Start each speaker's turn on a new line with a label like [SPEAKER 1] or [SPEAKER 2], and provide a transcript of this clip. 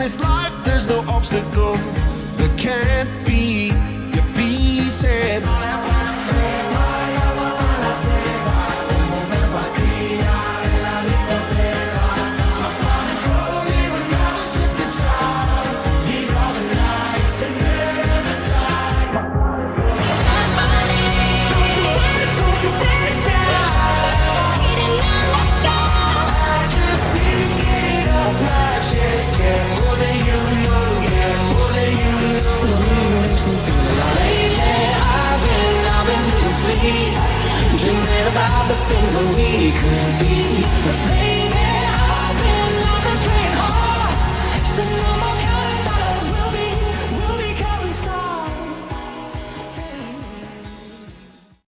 [SPEAKER 1] this life there's no obstacle that can't be defeated.
[SPEAKER 2] Dreaming about the things that we could